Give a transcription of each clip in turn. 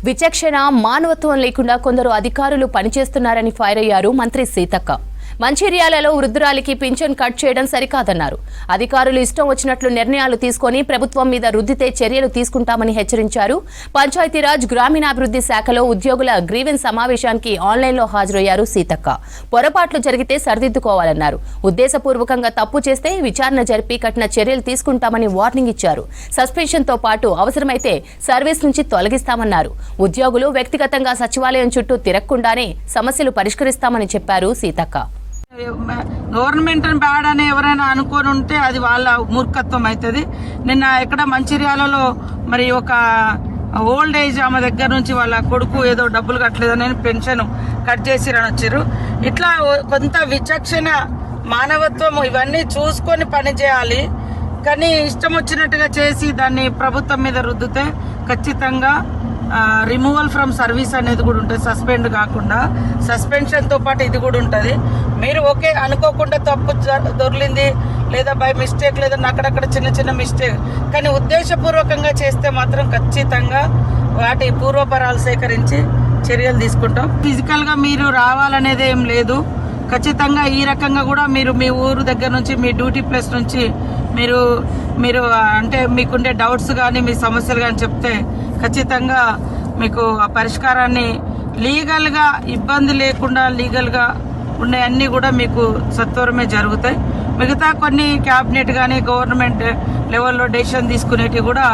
విచక్షణ మానవత్వం లేకుండా కొందరు అధికారులు పనిచేస్తున్నారని ఫైర్ అయ్యారు మంత్రి సీతక్క. మంచిర్యాలలో వృద్ధురాలికి పింఛన్ కట్ చేయడం సరికాదన్నారు. అధికారులు ఇష్టం వచ్చినట్లు నిర్ణయాలు తీసుకొని ప్రభుత్వం మీద రుద్దితే చర్యలు తీసుకుంటామని హెచ్చరించారు. పంచాయతీరాజ్ గ్రామీణాభివృద్ధి శాఖలో ఉద్యోగుల గ్రీవెన్స్ సమావేశానికి ఆన్లైన్లో హాజరయ్యారు సీతక్క. పొరపాట్లు జరిగితే సరిదిద్దుకోవాలన్నారు. ఉద్దేశపూర్వకంగా తప్పు చేస్తే విచారణ జరిపి కఠిన చర్యలు తీసుకుంటామని వార్నింగ్ ఇచ్చారు. సస్పెన్షన్తో పాటు అవసరమైతే సర్వీస్ నుంచి తొలగిస్తామన్నారు. ఉద్యోగులు వ్యక్తిగతంగా సచివాలయం చుట్టూ తిరగకుండానే సమస్యలు పరిష్కరిస్తామని చెప్పారు సీతక్క. గవర్నమెంట్ బ్యాడ్ అని ఎవరైనా అనుకొని ఉంటే అది వాళ్ళ మూర్ఖత్వం అవుతుంది. నిన్న ఎక్కడ మంచిర్యాలలో మరి ఒక ఓల్డ్ ఏజ్ ఆమె దగ్గర నుంచి వాళ్ళ కొడుకు ఏదో డబ్బులు కట్టలేదని పెన్షన్ కట్ చేసిరని వచ్చారు. ఇట్లా కొంత విచక్షణ మానవత్వం ఇవన్నీ చూసుకొని పని చేయాలి. కానీ ఇష్టం వచ్చినట్టుగా చేసి దాన్ని ప్రభుత్వం మీద రుద్దితే ఖచ్చితంగా రిమూవల్ ఫ్రమ్ సర్వీస్ అనేది కూడా ఉంటుంది. సస్పెండ్ కాకుండా సస్పెన్షన్తో పాటు ఇది కూడా ఉంటుంది. మీరు ఓకే అనుకోకుండా తప్పు దొరికింది లేదా బై మిస్టేక్ లేదా అక్కడక్కడ చిన్న చిన్న మిస్టేక్, కానీ ఉద్దేశపూర్వకంగా చేస్తే మాత్రం ఖచ్చితంగా వాటి పూర్వపరాలు సేకరించి చర్యలు తీసుకుంటాం. ఫిజికల్గా మీరు రావాలనేది ఏం లేదు. ఖచ్చితంగా ఈ రకంగా కూడా మీరు మీ ఊరు దగ్గర నుంచి మీ డ్యూటీ ప్లేస్ నుంచి మీరు అంటే మీకుండే డౌట్స్ కానీ మీ సమస్యలు కానీ చెప్తే ఖచ్చితంగా మీకు ఆ పరిష్కారాన్ని లీగల్గా ఇబ్బంది లేకుండా లీగల్గా ఉన్నాయన్నీ కూడా మీకు సత్వరమే జరుగుతాయి. మిగతా కొన్ని క్యాబినెట్ కానీ గవర్నమెంట్ లెవెల్లో డెసిషన్ తీసుకునేటివి కూడా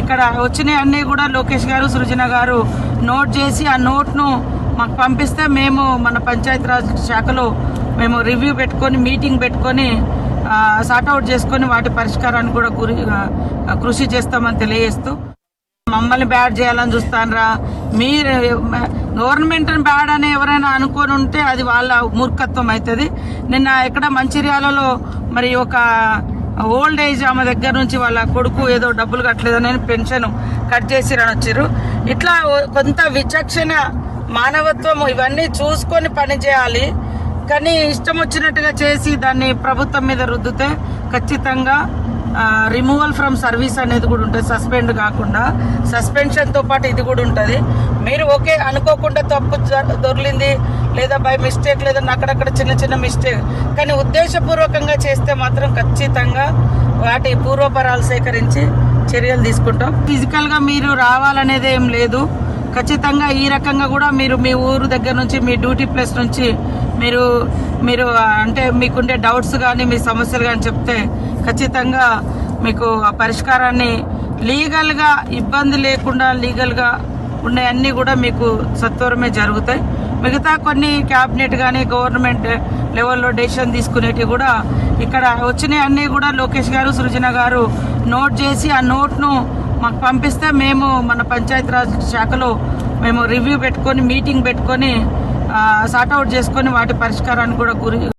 ఇక్కడ వచ్చినాయి అన్నీ కూడా లోకేష్ గారు సృజన గారు నోట్ చేసి ఆ నోట్ను మాకు పంపిస్తే మేము మన పంచాయతీరాజ్ శాఖలో మేము రివ్యూ పెట్టుకొని మీటింగ్ పెట్టుకొని సార్ట్అవుట్ చేసుకొని వాటి పరిష్కారాన్ని కూడా కృషి చేస్తామని తెలియజేస్తూ, మమ్మల్ని బ్యాడ్ చేయాలని చూస్తానరా, మీరు గవర్నమెంట్ బ్యాడ్ అని ఎవరైనా అనుకొని ఉంటే అది వాళ్ళ మూర్ఖత్వం అవుతుంది. నిన్న ఎక్కడ మంచిర్యాలలో మరి ఒక ఓల్డ్ ఏజ్ ఆమె దగ్గర నుంచి వాళ్ళ కొడుకు ఏదో డబ్బులు కట్టలేదని పెన్షన్ కట్ చేసిరని వచ్చారు. ఇట్లా కొంత విచక్షణ మానవత్వం ఇవన్నీ చూసుకొని పని చేయాలి. కానీ ఇష్టం వచ్చినట్టుగా చేసి దాన్ని ప్రభుత్వం మీద రుద్దితే ఖచ్చితంగా రిమూవల్ ఫ్రమ్ సర్వీస్ అనేది కూడా ఉంటుంది. సస్పెండ్ కాకుండా సస్పెన్షన్తో పాటు ఇది కూడా ఉంటుంది. మీరు ఓకే అనుకోకుండా తప్పు దొరికింది లేదా బై మిస్టేక్ లేదా అక్కడక్కడ చిన్న చిన్న మిస్టేక్, కానీ ఉద్దేశపూర్వకంగా చేస్తే మాత్రం ఖచ్చితంగా వాటి పూర్వపరాలు సేకరించి చర్యలు తీసుకుంటాం. ఫిజికల్గా మీరు రావాలనేది ఏం లేదు. ఖచ్చితంగా ఈ రకంగా కూడా మీరు మీ ఊరు దగ్గర నుంచి మీ డ్యూటీ ప్లేస్ నుంచి మీరు అంటే మీకుండే డౌట్స్ కానీ మీ సమస్యలు కానీ చెప్తే ఖచ్చితంగా మీకు ఆ పరిష్కారాన్ని లీగల్గా ఇబ్బంది లేకుండా లీగల్గా ఉన్నాయన్నీ కూడా మీకు సత్వరమే జరుగుతాయి. మిగతా కొన్ని క్యాబినెట్ కానీ గవర్నమెంట్ లెవెల్లో డెసిషన్ తీసుకునేటివి కూడా ఇక్కడ వచ్చినాయి అన్నీ కూడా లోకేష్ గారు సృజన గారు నోట్ చేసి ఆ నోట్ను మాకు పంపిస్తే మేము మన పంచాయతీరాజ్ శాఖలో మేము రివ్యూ పెట్టుకొని మీటింగ్ పెట్టుకొని సార్ట్అవుట్ చేసుకొని వాటి పరిష్కారాన్ని కూడా